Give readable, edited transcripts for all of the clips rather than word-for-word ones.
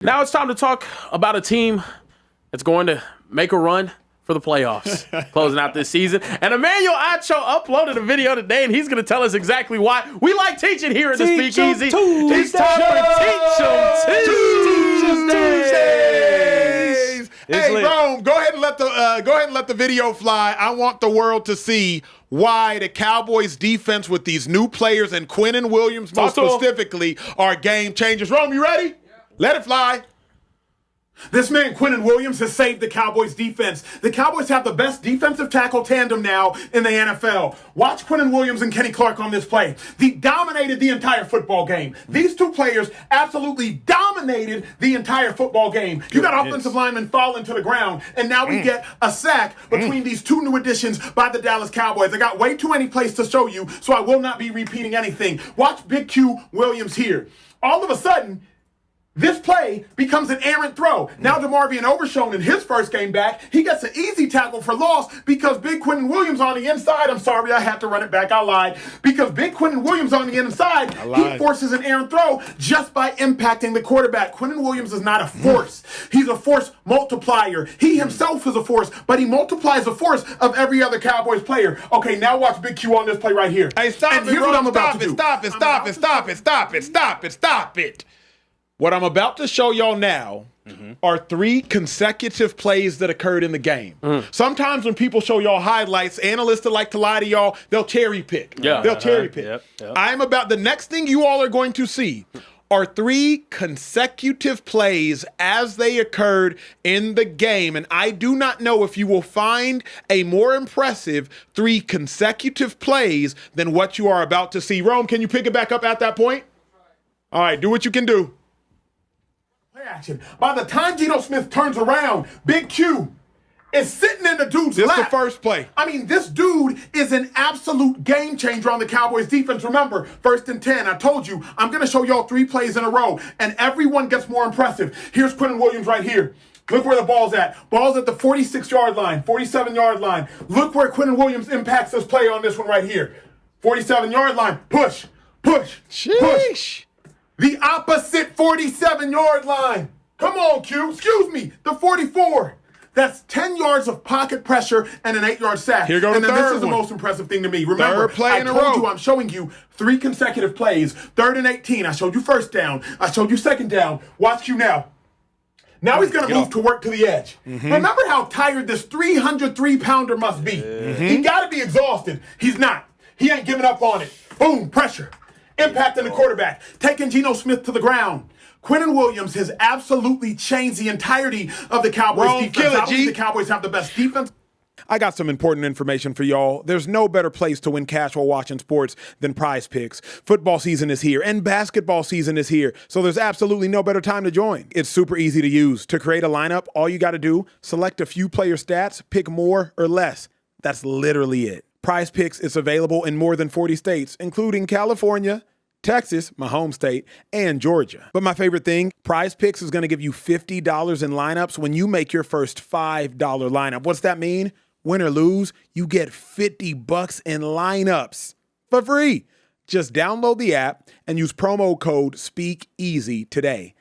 Now it's time to talk about a team that's going to make a run for the playoffs, closing out this season. And Emmanuel Acho uploaded a video today, and he's going to tell us exactly why. We like teaching here at the Speakeasy. It's time for Teach 'em Tuesdays. Hey, Rome, go ahead and let the video fly. I want the world to see why the Cowboys defense with these new players and Quinnen Williams most specifically are game changers. Rome, you ready? Let it fly. This man, Quinnen Williams, has saved the Cowboys defense. The Cowboys have the best defensive tackle tandem now in the NFL. Watch Quinnen Williams and Kenny Clark on this play. They dominated the entire football game. These two players absolutely dominated the entire football game. You got offensive linemen falling to the ground, and now we get a sack between these two new additions by the Dallas Cowboys. I got way too many plays to show you, so I will not be repeating anything. Watch Big Q Williams here. All of a sudden, this play becomes an errant throw. Now DeMarvion Overshown in his first game back, he gets an easy tackle for loss because Big Quinnen Williams on the inside, I'm sorry, I had to run it back, I lied. Because Big Quinnen Williams on the inside, he forces an errant throw just by impacting the quarterback. Quinnen Williams is not a force. He's a force multiplier. He himself is a force, but he multiplies the force of every other Cowboys player. Okay, now watch Big Q on this play right here. Hey, stop it, bro. Stop it. What I'm about to show y'all now are 3 consecutive plays that occurred in the game. Sometimes when people show y'all highlights, analysts that like to lie to y'all, they'll cherry pick. They'll cherry pick. The next thing you all are going to see are 3 consecutive plays as they occurred in the game. And I do not know if you will find a more impressive 3 consecutive plays than what you are about to see. Rome, can you pick it back up at that point? All right, do what you can do. Action. By the time Geno Smith turns around, Big Q is sitting in the dude's lap. This is the first play. I mean, this dude is an absolute game changer on the Cowboys defense. Remember, 1st and 10. I told you, I'm going to show y'all 3 plays in a row, and everyone gets more impressive. Here's Quinnen Williams right here. Look where the ball's at. Ball's at the 46-yard line, 47-yard line. Look where Quinnen Williams impacts this play on this one right here. 47-yard line. Push. Push. The opposite 47-yard line. Come on, Q. Excuse me. The 44. That's 10 yards of pocket pressure and an 8-yard sack. Here goes the third this is the most impressive thing to me. Remember, third play I in a told row. you I'm showing you 3 consecutive plays. 3rd and 18. I showed you first down. I showed you second down. Watch Q now. Now he's going to move to work to the edge. Remember how tired this 303-pounder must be. He got to be exhausted. He's not. He ain't giving up on it. Boom, pressure. Impacting the quarterback, taking Geno Smith to the ground. Quinnen Williams has absolutely changed the entirety of the Cowboys defense. Obviously, the Cowboys have the best defense. I got some important information for y'all. There's no better place to win cash while watching sports than PrizePicks. Football season is here and basketball season is here, so there's absolutely no better time to join. It's super easy to use. To create a lineup, all you got to do, select a few player stats, pick more or less. That's literally it. PrizePicks is available in more than 40 states, including California, Texas, my home state, and Georgia. But my favorite thing, PrizePicks is going to give you $50 in lineups when you make your first $5 lineup. What's that mean? Win or lose, you get $50 in lineups for free. Just download the app and use promo code Speakeasy today.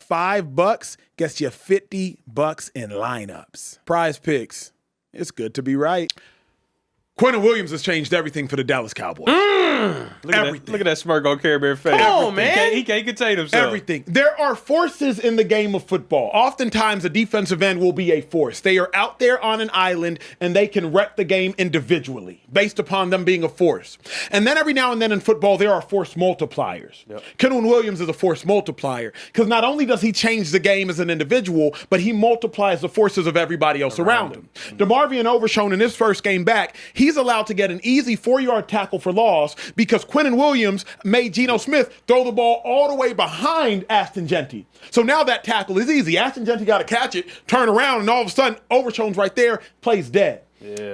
$5 gets you $50 in lineups. PrizePicks, it's good to be right. Quinnen Williams has changed everything for the Dallas Cowboys. Look at that smirk on Care Bear face. Come on, man. He can't contain himself. Everything. There are forces in the game of football. Oftentimes, a defensive end will be a force. They are out there on an island, and they can wreck the game individually based upon them being a force. And then every now and then in football, there are force multipliers. Quinnen Williams is a force multiplier because not only does he change the game as an individual, but he multiplies the forces of everybody else around him. DeMarvion Overshown in his first game back, he's allowed to get an easy 4-yard tackle for loss because Quinnen Williams made Geno Smith throw the ball all the way behind Ashton Jeanty. So now that tackle is easy. Ashton Jeanty got to catch it, turn around, and all of a sudden, Overshown's right there, plays dead.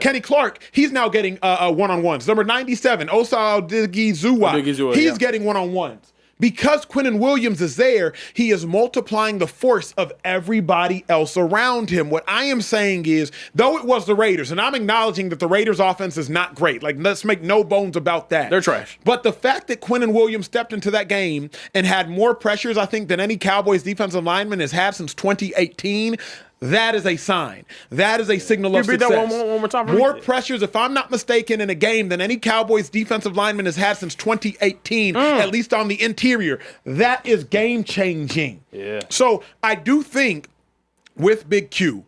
Kenny Clark, he's now getting one-on-ones. Number 97, Osa Odighizuwa, he's getting one-on-ones. Because Quinnen Williams is there, he is multiplying the force of everybody else around him. What I am saying is, though it was the Raiders, and I'm acknowledging that the Raiders offense is not great. Like, let's make no bones about that. They're trash. But the fact that Quinnen Williams stepped into that game and had more pressures, I think, than any Cowboys defensive lineman has had since 2018, that is a sign. That is a signal of success. That one more time for more me? pressures, if I'm not mistaken, in a game than any Cowboys defensive lineman has had since 2018, at least on the interior. That is game-changing. Yeah. So I do think with Big Q,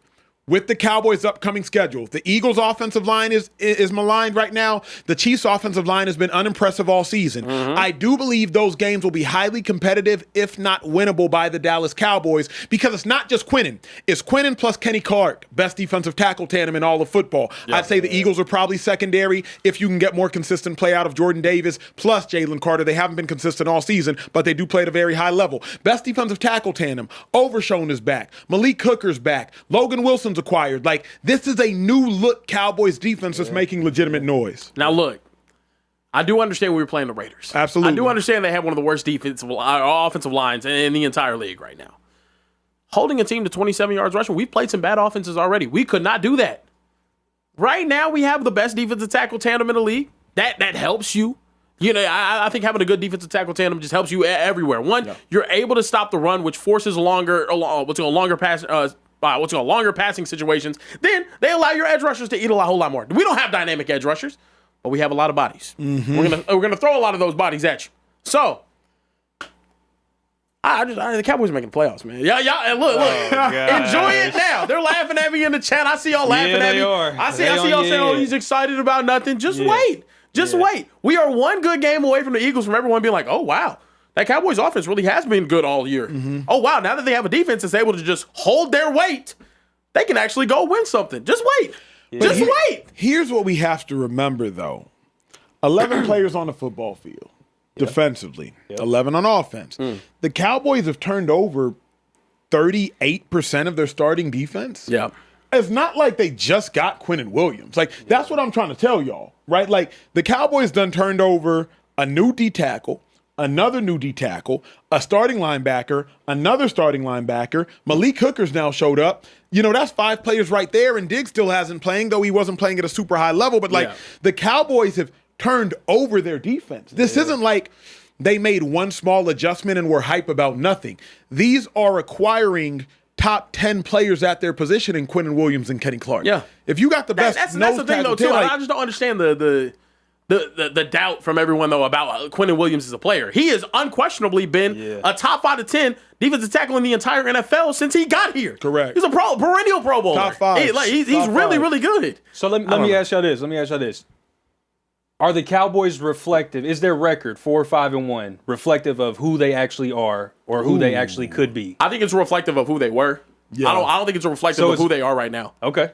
with the Cowboys' upcoming schedule, the Eagles' offensive line is maligned right now. The Chiefs' offensive line has been unimpressive all season. I do believe those games will be highly competitive, if not winnable, by the Dallas Cowboys, because it's not just Quinnen. It's Quinnen plus Kenny Clark, best defensive tackle tandem in all of football. I'd say the Eagles are probably secondary if you can get more consistent play out of Jordan Davis plus Jalen Carter. They haven't been consistent all season, but they do play at a very high level. Best defensive tackle tandem, Overshown is back. Malik Hooker's back. Logan Wilson's acquired. Like, this is a new look Cowboys defense that's making legitimate noise. Now, look, I do understand we were playing the Raiders. Absolutely. I do understand they have one of the worst offensive lines in the entire league right now. Holding a team to 27 yards rushing, we've played some bad offenses already. We could not do that. Right now, we have the best defensive tackle tandem in the league. That helps you. You know, I think having a good defensive tackle tandem just helps you everywhere. One, you're able to stop the run, which forces longer passing situations. Then they allow your edge rushers to eat a whole lot more. We don't have dynamic edge rushers, but we have a lot of bodies. We're gonna throw a lot of those bodies at you. So, the Cowboys are making the playoffs, man. Y'all, look, enjoy it now. They're laughing at me in the chat. I see y'all laughing at me. I see y'all saying, "Oh, he's excited about nothing." Just wait. Wait. We are one good game away from the Eagles from everyone being like, "Oh wow, that Cowboys offense really has been good all year." Oh wow, now that they have a defense that's able to just hold their weight, they can actually go win something. Just wait. Just wait. Here's what we have to remember, though. 11 players on the football field defensively, 11 on offense. The Cowboys have turned over 38% of their starting defense. Yeah. It's not like they just got Quinnen Williams. Like, that's what I'm trying to tell y'all, right? Like, the Cowboys done turned over a new D tackle, another new D tackle, a starting linebacker, another starting linebacker. Malik Hooker's now showed up. You know, that's 5 players right there, and Diggs still hasn't playing, though he wasn't playing at a super high level. But, the Cowboys have turned over their defense. This isn't like they made one small adjustment and were hype about nothing. These are acquiring top 10 players at their position in Quinnen Williams and Kenny Clark. Yeah. If you got the best that's the thing, though, too. I just don't understand the doubt from everyone, though, about Quinnen Williams as a player. He has unquestionably been a top 5 to 10 defensive tackle in the entire NFL since he got here. Correct. He's a perennial Pro Bowler. Top 5. He's really, really good. So let me ask y'all this. Are the Cowboys reflective? Is their record 4-5-1 reflective of who they actually are or who they actually could be? I think it's reflective of who they were. Yeah. I don't think it's reflective of who they are right now. Okay.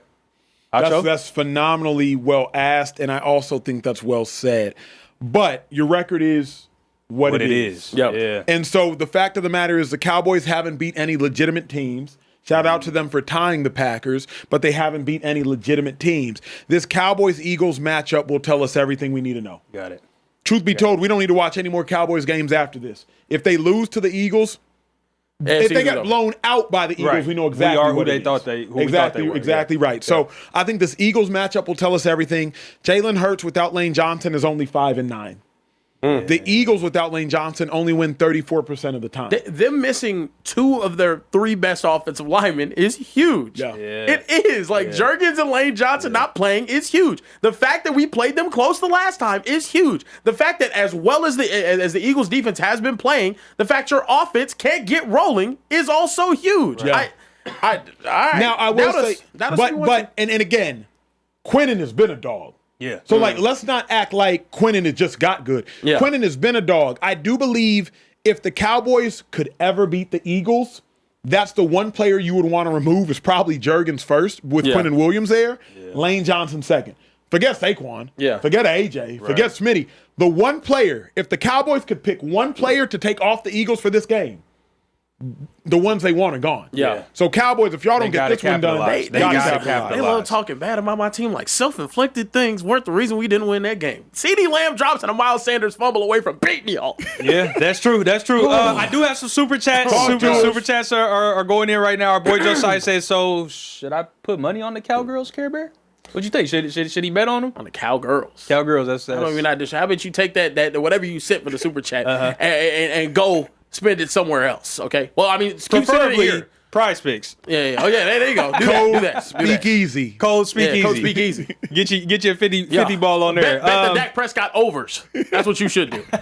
Acho? That's phenomenally well asked, and I also think that's well said. But your record is what it is. Yep. Yeah. And so the fact of the matter is the Cowboys haven't beat any legitimate teams. Shout out to them for tying the Packers, but they haven't beat any legitimate teams. This Cowboys-Eagles matchup will tell us everything we need to know. Got it. Truth be told, we don't need to watch any more Cowboys games after this. If they lose to the Eagles, if they get blown out by the Eagles, we know exactly who they thought they were. Exactly right. So I think this Eagles matchup will tell us everything. Jalen Hurts without Lane Johnson is only 5-9. The Eagles without Lane Johnson only win 34% of the time. Them missing 2 of their 3 best offensive linemen is huge. Yeah. It is. Juergens and Lane Johnson not playing is huge. The fact that we played them close the last time is huge. The fact that as well as the Eagles defense has been playing, the fact your offense can't get rolling is also huge. Right. All right. Now, I will say, and again, Quinnon has been a dog. Yeah. So, let's not act like Quinnen has just got good. Yeah. Quinnen has been a dog. I do believe if the Cowboys could ever beat the Eagles, that's the one player you would want to remove is probably Juergens first with Quinnen Williams there, Lane Johnson second. Forget Saquon. Yeah. Forget AJ. Right. Forget Smitty. The one player, if the Cowboys could pick one player to take off the Eagles for this game, the ones they want are gone. Yeah. So Cowboys, if y'all don't get gotta this one done, capitalize. they They gotta gotta capitalize. They love talking bad about my team like self-inflicted things weren't the reason we didn't win that game. CeeDee Lamb drops and a Miles Sanders fumble away from beating y'all. Yeah, that's true. That's true. I do have some super chats. Super chats are going in right now. Our boy Josiah says, so should I put money on the Cowgirls, Care Bear? What'd you think? Should he bet on them? On the Cowgirls. Cowgirls, that's I don't even not dish. How about you take that whatever you sent for the super chat and go spend it somewhere else, okay? Well, I mean, keep sending it preferably here. PrizePicks. Yeah. Oh, yeah, there you go. Do that. Do that. Speakeasy. Code Speakeasy. Yeah, code Speakeasy. Get your 50 ball on there. Bet the Dak Prescott overs. That's what you should do.